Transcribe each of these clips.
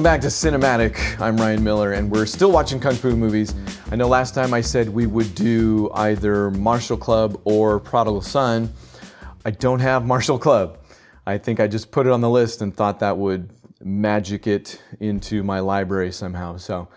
Welcome back to Cinematic. I'm Ryan Miller, and we're still watching Kung Fu movies. I know last time I said we would do either Martial Club or Prodigal Son. I don't have Martial Club. I think I just put it on the list and thought that would magic it into my library somehow. So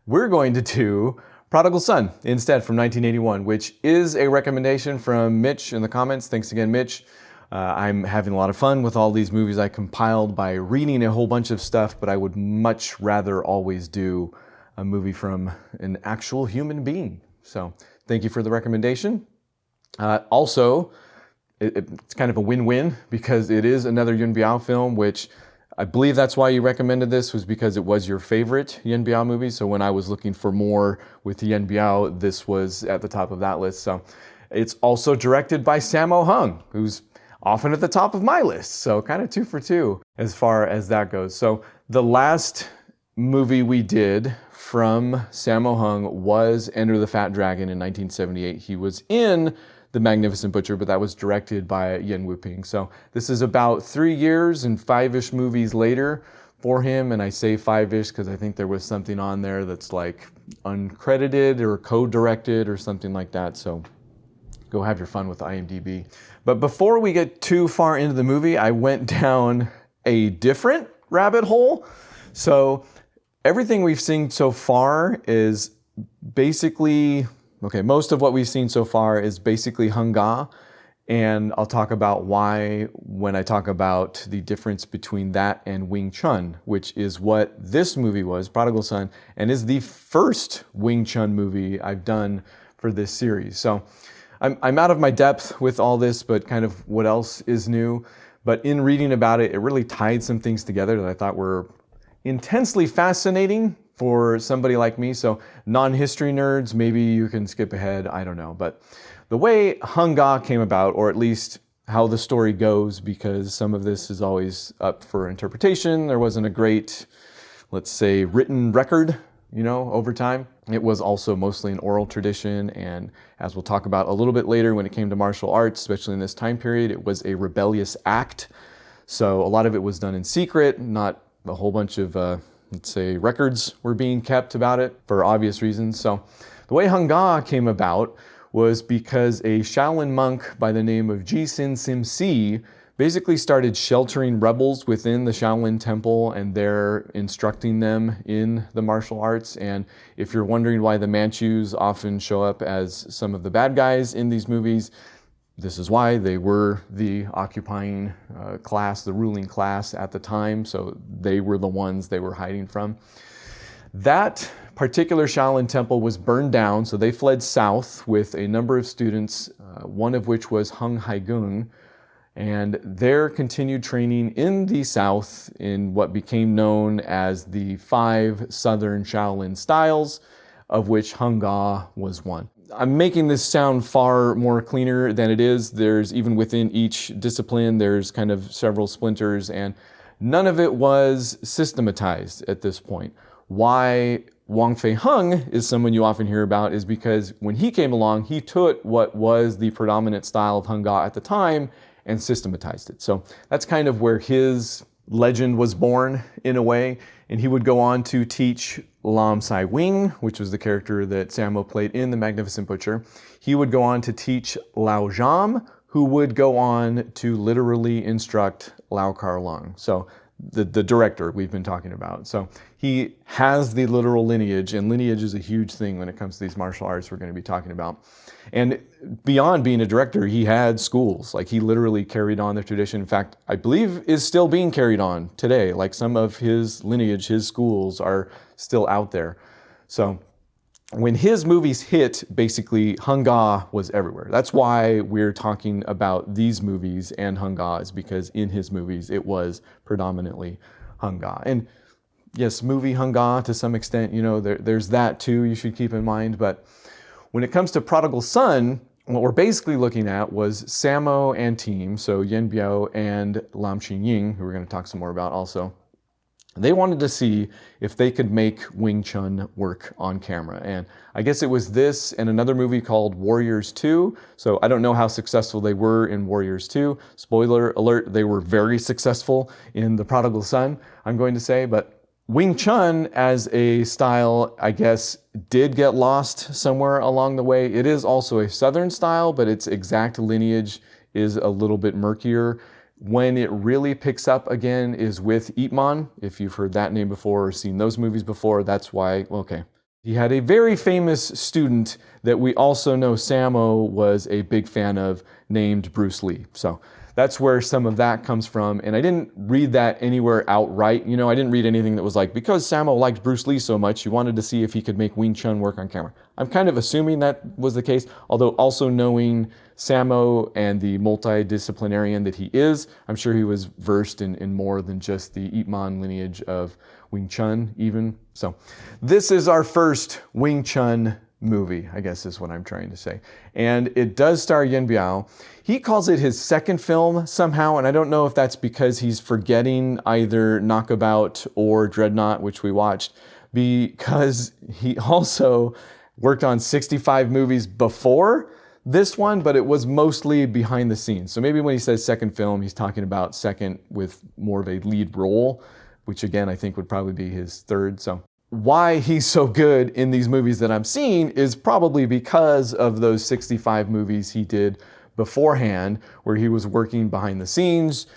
we're going to do Prodigal Son instead from 1981, which is a recommendation from Mitch in the comments. Thanks again, Mitch. I'm having a lot of fun with all these movies I compiled by reading a whole bunch of stuff, but I would much rather always do a movie from an actual human being. So thank you for the recommendation. Also, it's kind of a win-win because it is another Yuen Biao film, which I believe that's why you recommended this, was because it was your favorite Yuen Biao movie. So when I was looking for more with Yuen Biao, this was at the top of that list. So it's also directed by Sammo Hung, who's often at the top of my list. So kind of 2 for 2 as far as that goes. So the last movie we did from Sammo Hung was Enter the Fat Dragon in 1978. He was in The Magnificent Butcher, but that was directed by Yen Wu-ping. So this is about 3 years and 5-ish movies later for him. And I say 5-ish because I think there was something on there that's like uncredited or co-directed or something like that. So go have your fun with IMDb. But before we get too far into the movie, I went down a different rabbit hole. So everything we've seen so far is basically, most of what we've seen so far is basically Hung Ga. And I'll talk about why when I talk about the difference between that and Wing Chun, which is what this movie was, Prodigal Son, and is the first Wing Chun movie I've done for this series. So I'm out of my depth with all this, but kind of what else is new. But in reading about it, it really tied some things together that I thought were intensely fascinating for somebody like me. So non-history nerds, maybe you can skip ahead, I don't know. But the way Hung Ga came about, or at least how the story goes, because some of this is always up for interpretation. There wasn't a great, let's say, written record, over time. It was also mostly an oral tradition, and as we'll talk about a little bit later, when it came to martial arts, especially in this time period, it was a rebellious act. So a lot of it was done in secret, not a whole bunch of, let's say, records were being kept about it for obvious reasons. So the way Hung Ga came about was because a Shaolin monk by the name of Jisin Sim Si basically started sheltering rebels within the Shaolin temple, and they're instructing them in the martial arts. And if you're wondering why the Manchus often show up as some of the bad guys in these movies, this is why. They were the occupying class, the ruling class at the time, so they were the ones they were hiding from. That particular Shaolin temple was burned down, so they fled south with a number of students, one of which was Hung Haigung, and their continued training in the South in what became known as the 5 Southern Shaolin styles, of which Hung Ga was one. I'm making this sound far more cleaner than it is. There's, even within each discipline, there's kind of several splinters, and none of it was systematized at this point. Why Wang Fei Hung is someone you often hear about is because when he came along, he took what was the predominant style of Hung Ga at the time and systematized it. So that's kind of where his legend was born in a way. And he would go on to teach Lam Ching-ying, which was the character that Sammo played in The Magnificent Butcher. He would go on to teach Lao Zham, who would go on to literally instruct Lau Kar-lung. So the director we've been talking about. So he has the literal lineage, and lineage is a huge thing when it comes to these martial arts we're going to be talking about. And beyond being a director, he had schools. Like, he literally carried on the tradition. In fact, I believe is still being carried on today. Like, some of his lineage, his schools are still out there. So when his movies hit, basically Hung Ga was everywhere. That's why we're talking about these movies and Hung Ga, is because in his movies it was predominantly Hung Ga. And yes, movie Hung Ga to some extent, there's that too you should keep in mind. But when it comes to Prodigal Son, what we're basically looking at was Sammo and team, so Yuen Biao and Lam Ching-ying, who we're going to talk some more about also. They wanted to see if they could make Wing Chun work on camera. And I guess it was this and another movie called Warriors 2. So I don't know how successful they were in Warriors 2. Spoiler alert, they were very successful in The Prodigal Son, I'm going to say. But Wing Chun as a style, I guess, did get lost somewhere along the way. It is also a Southern style, but its exact lineage is a little bit murkier. When it really picks up again is with Ip Man. If you've heard that name before or seen those movies before, that's why, okay. He had a very famous student that we also know Sammo was a big fan of, named Bruce Lee. So that's where some of that comes from. And I didn't read that anywhere outright. You know, I didn't read anything that was like, because Sammo liked Bruce Lee so much, he wanted to see if he could make Wing Chun work on camera. I'm kind of assuming that was the case, although also knowing Sammo and the multidisciplinarian that he is, I'm sure he was versed in more than just the Ip Man lineage of Wing Chun even. So this is our first Wing Chun movie, I guess is what I'm trying to say. And it does star Yuen Biao. He calls it his second film somehow, and I don't know if that's because he's forgetting either Knockabout or Dreadnought, which we watched, because he also worked on 65 movies before this one, but it was mostly behind the scenes. So maybe when he says second film, he's talking about second with more of a lead role, which again, I think would probably be his third. So why he's so good in these movies that I'm seeing is probably because of those 65 movies he did beforehand, where he was working behind the scenes,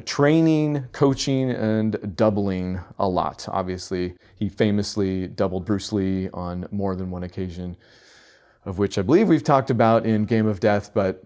training, coaching, and doubling a lot. Obviously, he famously doubled Bruce Lee on more than one occasion, of which I believe we've talked about in Game of Death, but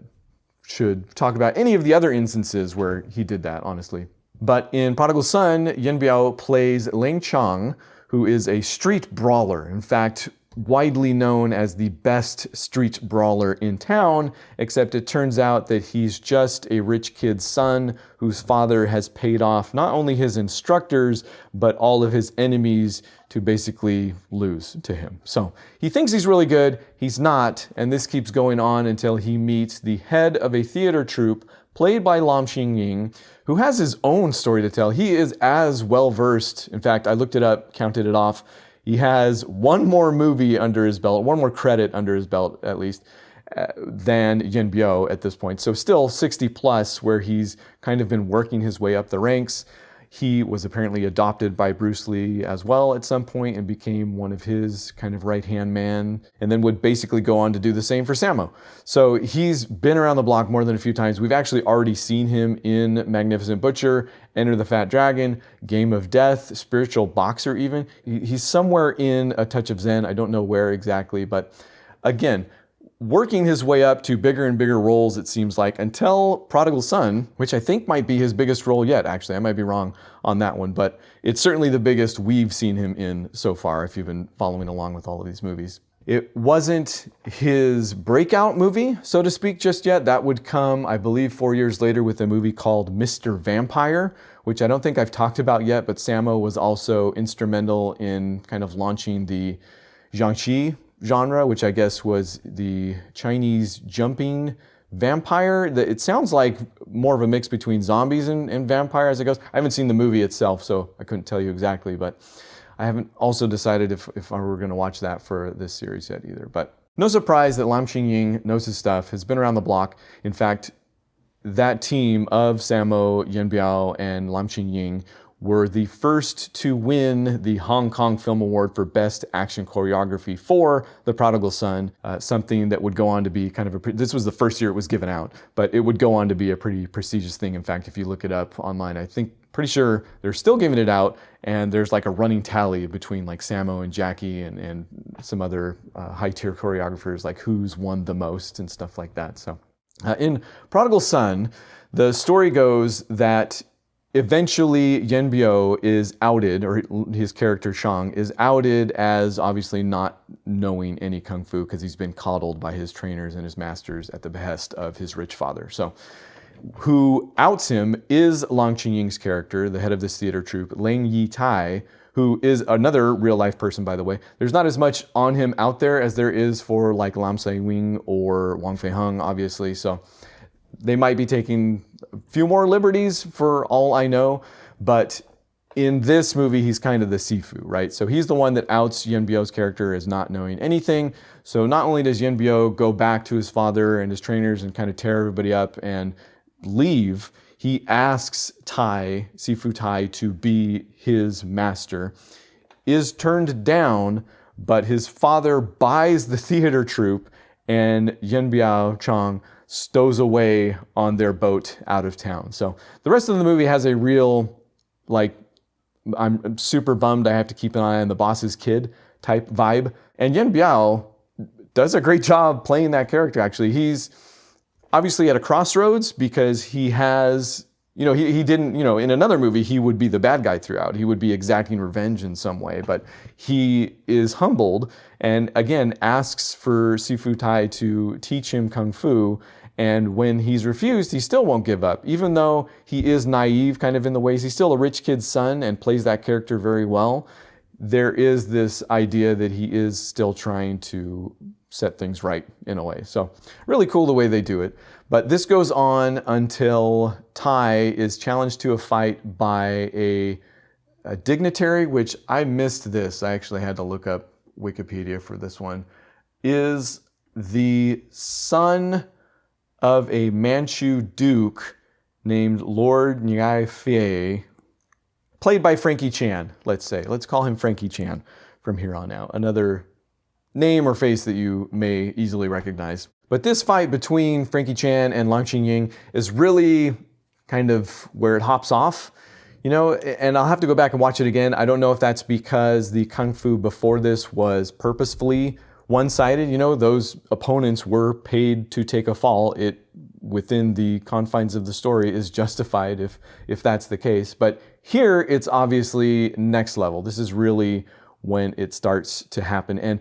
should talk about any of the other instances where he did that, honestly. But in Prodigal Son, Yuen Biao plays Lam Ching, who is a street brawler. In fact, widely known as the best street brawler in town, except it turns out that he's just a rich kid's son whose father has paid off not only his instructors, but all of his enemies to basically lose to him. So he thinks he's really good, he's not, and this keeps going on until he meets the head of a theater troupe played by Lam Ching-ying, who has his own story to tell. He is as well-versed. In fact, I looked it up, counted it off. He has one more movie under his belt, one more credit under his belt, at least, than Yuen Biao at this point. So still 60 plus, where he's kind of been working his way up the ranks. He was apparently adopted by Bruce Lee as well at some point and became one of his kind of right-hand man, and then would basically go on to do the same for Sammo. So he's been around the block more than a few times. We've actually already seen him in Magnificent Butcher, Enter the Fat Dragon, Game of Death, Spiritual Boxer even. He's somewhere in A Touch of Zen. I don't know where exactly, but again, working his way up to bigger and bigger roles, it seems like, until Prodigal Son, which I think might be his biggest role yet, actually. I might be wrong on that one, but it's certainly the biggest we've seen him in so far, if you've been following along with all of these movies. It wasn't his breakout movie, so to speak, just yet. That would come, I believe, 4 years later with a movie called Mr. Vampire, which I don't think I've talked about yet, but Sammo was also instrumental in kind of launching the Jiangxi genre, which I guess was the Chinese jumping vampire. It sounds like more of a mix between zombies and vampire as it goes. I haven't seen the movie itself, so I couldn't tell you exactly, but I haven't also decided if I were going to watch that for this series yet either. But no surprise that Lam Ching-ying knows his stuff, has been around the block. In fact, that team of Sammo, Yuen Biao, and Lam Ching-ying were the first to win the Hong Kong Film Award for Best Action Choreography for The Prodigal Son, something that would go on to be kind of this was the first year it was given out, but it would go on to be a pretty prestigious thing. In fact, if you look it up online, I think, pretty sure they're still giving it out, and there's like a running tally between like Sammo and Jackie and some other high-tier choreographers, like who's won the most and stuff like that. So in Prodigal Son, the story goes that eventually, Yuen Biao is outed, or his character Shang is outed as obviously not knowing any kung fu because he's been coddled by his trainers and his masters at the behest of his rich father. So, who outs him is Lam Ching-ying's character, the head of this theater troupe, Lang Yi Tai, who is another real-life person, by the way. There's not as much on him out there as there is for like Lam Sai-wing or Wang Fei-hung, obviously. So they might be taking a few more liberties for all I know, but in this movie, he's kind of the Sifu, right? So he's the one that outs Yuen Biao's character as not knowing anything. So not only does Yuen Biao go back to his father and his trainers and kind of tear everybody up and leave, he asks Tai, Sifu Tai, to be his master. is turned down, but his father buys the theater troupe, and Yuen Biao Chang stows away on their boat out of town. So the rest of the movie has a real, like, I'm super bummed I have to keep an eye on the boss's kid type vibe. And Yuen Biao does a great job playing that character, actually. He's obviously at a crossroads because he has, he didn't, in another movie, he would be the bad guy throughout. He would be exacting revenge in some way, but he is humbled and again asks for Sifu Tai to teach him Kung Fu. And when he's refused, he still won't give up. Even though he is naive kind of in the ways, he's still a rich kid's son and plays that character very well. There is this idea that he is still trying to set things right in a way. So really cool the way they do it. But this goes on until Tai is challenged to a fight by a dignitary, which I missed this. I actually had to look up Wikipedia for this one. Is the son of a Manchu duke named Lord Ngai Fei, played by Frankie Chan, let's say. Let's call him Frankie Chan from here on out. Another name or face that you may easily recognize. But this fight between Frankie Chan and Lam Ching-ying is really kind of where it hops off, and I'll have to go back and watch it again. I don't know if that's because the Kung Fu before this was purposefully one-sided. Those opponents were paid to take a fall. It, within the confines of the story, is justified if that's the case. But here, it's obviously next level. This is really when it starts to happen. And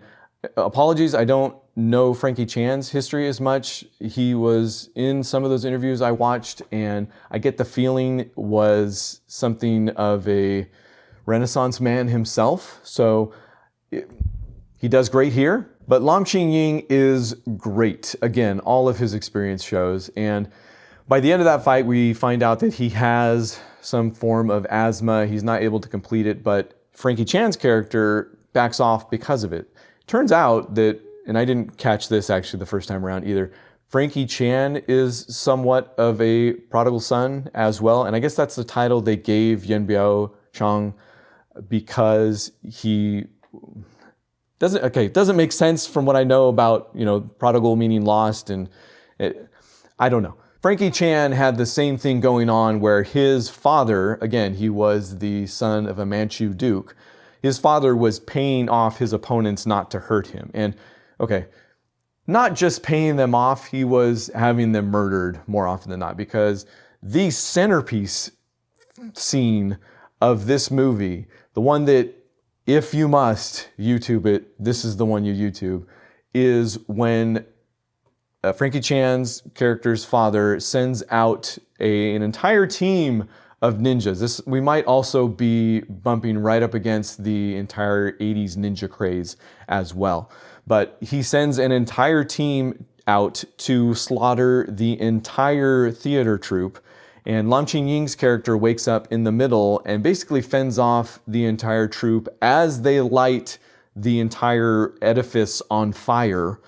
apologies, I don't know Frankie Chan's history as much. He was in some of those interviews I watched, and I get the feeling was something of a Renaissance man himself. So he does great here. But Lam Ching-ying is great. Again, all of his experience shows. And by the end of that fight, we find out that he has some form of asthma. He's not able to complete it, but Frankie Chan's character backs off because of it. Turns out that, and I didn't catch this actually the first time around either, Frankie Chan is somewhat of a prodigal son as well. And I guess that's the title they gave Yuen Biao Chang because he doesn't make sense from what I know about, prodigal meaning lost, and I don't know. Frankie Chan had the same thing going on where his father, again, he was the son of a Manchu duke. His father was paying off his opponents not to hurt him. And not just paying them off, he was having them murdered more often than not, because the centerpiece scene of this movie, the one that, if you must YouTube it, this is the one you YouTube, is when Frankie Chan's character's father sends out an entire team of ninjas. We might also be bumping right up against the entire 80s ninja craze as well. But he sends an entire team out to slaughter the entire theater troupe. And Lam Ching-ying's character wakes up in the middle and basically fends off the entire troupe as they light the entire edifice on fire.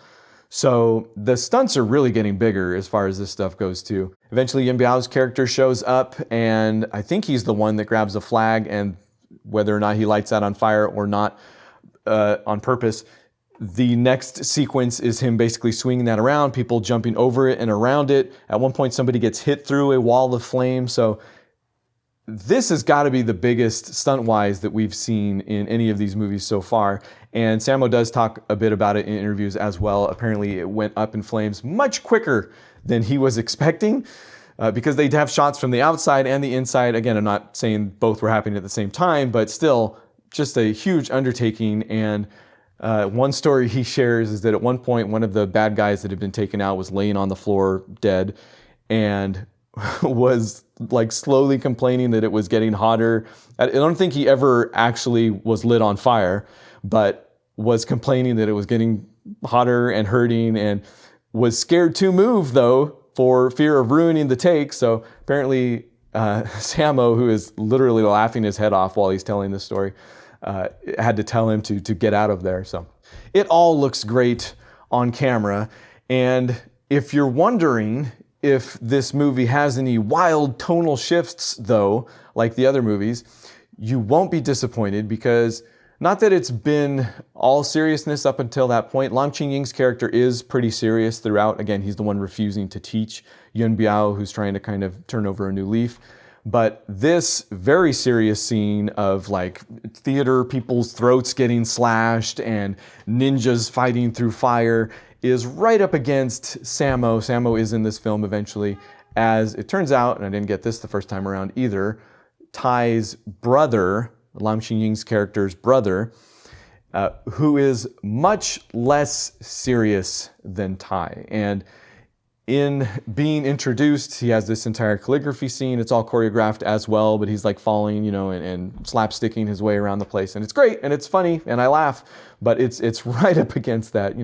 So the stunts are really getting bigger as far as this stuff goes too. Eventually Yuen Biao's character shows up, and I think he's the one that grabs a flag, and whether or not he lights that on fire or not on purpose, the next sequence is him basically swinging that around, people jumping over it and around it. At one point, somebody gets hit through a wall of flame. So this has got to be the biggest stunt-wise that we've seen in any of these movies so far. And Sammo does talk a bit about it in interviews as well. Apparently, it went up in flames much quicker than he was expecting because they'd have shots from the outside and the inside. Again, I'm not saying both were happening at the same time, but still just a huge undertaking. And one story he shares is that at one point, one of the bad guys that had been taken out was laying on the floor dead and was like slowly complaining that it was getting hotter. I don't think he ever actually was lit on fire, but was complaining that it was getting hotter and hurting, and was scared to move though for fear of ruining the take. So apparently Sammo, who is literally laughing his head off while he's telling this story, had to tell him to get out of there. So it all looks great on camera. And if you're wondering if this movie has any wild tonal shifts though, like the other movies, you won't be disappointed, because Not that it's been all seriousness up until that point. Lam Ching-ying's character is pretty serious throughout. Again, he's the one refusing to teach Yuen Biao, who's trying to kind of turn over a new leaf. But this very serious scene of like theater people's throats getting slashed and ninjas fighting through fire is right up against Sammo. Sammo is in this film eventually, as it turns out, and I didn't get this the first time around either, Ty's brother, Lam Ching-ying's character's brother, who is much less serious than Ty. And in being introduced, he has this entire calligraphy scene. It's all choreographed as well, but he's like falling, and slapsticking his way around the place. And it's great, and it's funny, and I laugh, but it's right up against that,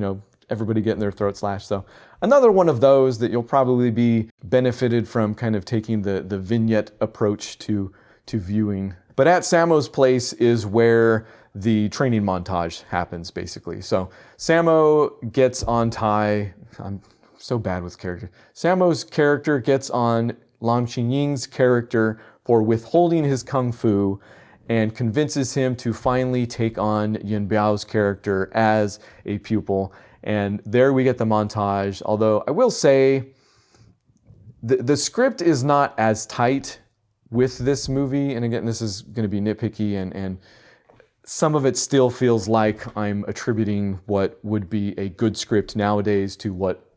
everybody getting their throat slashed. So another one of those that you'll probably be benefited from kind of taking the vignette approach to viewing. But at Sammo's place is where the training montage happens, basically. So Sammo gets on Ty. I'm so bad with character. Sammo's character gets on Lam Ching-ying's character for withholding his kung fu and convinces him to finally take on Yuen Biao's character as a pupil. And there we get the montage. Although I will say the script is not as tight with this movie. And again, this is going to be nitpicky, and some of it still feels like I'm attributing what would be a good script nowadays to what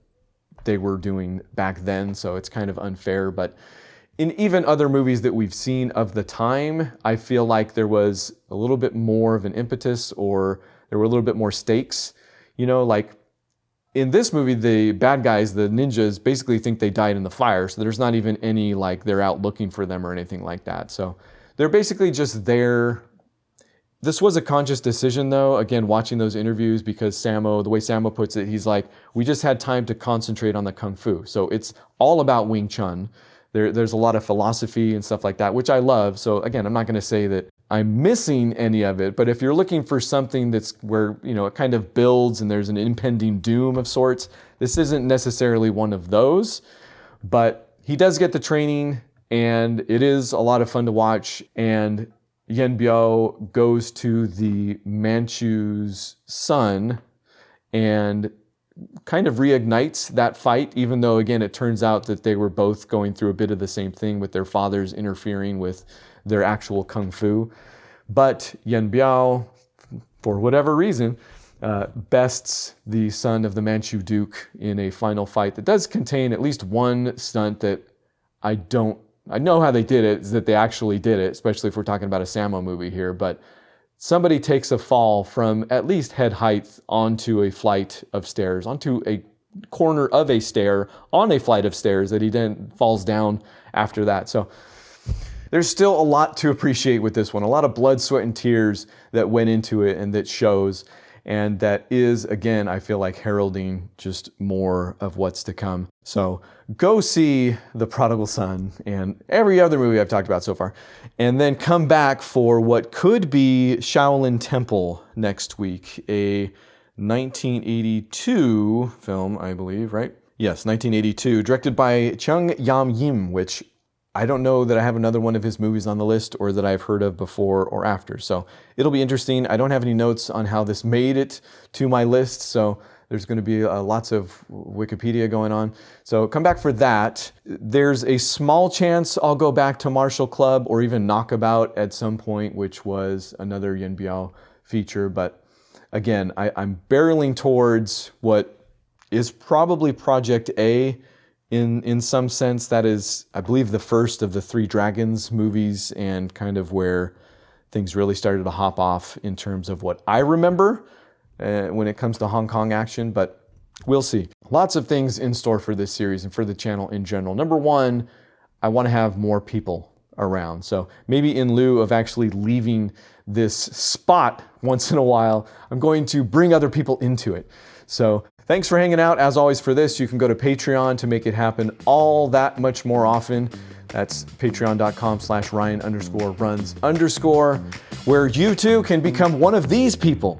they were doing back then. So it's kind of unfair. But in even other movies that we've seen of the time, I feel like there was a little bit more of an impetus, or there were a little bit more stakes. Like in this movie, the bad guys, the ninjas, basically think they died in the fire. So there's not even any like they're out looking for them or anything like that. So they're basically just there. This was a conscious decision, though, again, watching those interviews, because Sammo, the way Sammo puts it, he's like, we just had time to concentrate on the Kung Fu. So it's all about Wing Chun. There's a lot of philosophy and stuff like that, which I love. So again, I'm not going to say that I'm missing any of it, but if you're looking for something that's where, it kind of builds and there's an impending doom of sorts, this isn't necessarily one of those. But he does get the training, and it is a lot of fun to watch. And Yuen Biao goes to the Manchu's son and kind of reignites that fight, even though, again, it turns out that they were both going through a bit of the same thing with their fathers interfering with their actual kung fu. But Yuen Biao, for whatever reason, bests the son of the Manchu Duke in a final fight that does contain at least one stunt that I know how they did it, is that they actually did it, especially if we're talking about a Sammo movie here, but somebody takes a fall from at least head height onto a flight of stairs, onto a corner of a stair, on a flight of stairs that he then falls down after that. So there's still a lot to appreciate with this one, a lot of blood, sweat, and tears that went into it and that shows. And that is, again, I feel like heralding just more of what's to come. So go see The Prodigal Son and every other movie I've talked about so far. And then come back for what could be Shaolin Temple next week, a 1982 film, I believe, right? Yes, 1982, directed by Chung Yam-yim, which I don't know that I have another one of his movies on the list or that I've heard of before or after. So it'll be interesting. I don't have any notes on how this made it to my list. So there's going to be lots of Wikipedia going on. So come back for that. There's a small chance I'll go back to Martial Club or even Knockabout at some point, which was another Yuen Biao feature. But again, I'm barreling towards what is probably Project A. In some sense, that is, I believe, the first of the Three Dragons movies, and kind of where things really started to hop off in terms of what I remember when it comes to Hong Kong action, but we'll see. Lots of things in store for this series and for the channel in general. Number one, I want to have more people around. So maybe in lieu of actually leaving this spot once in a while, I'm going to bring other people into it. So thanks for hanging out. As always, for this, you can go to Patreon to make it happen all that much more often. That's patreon.com/Ryan_runs_, where you too can become one of these people.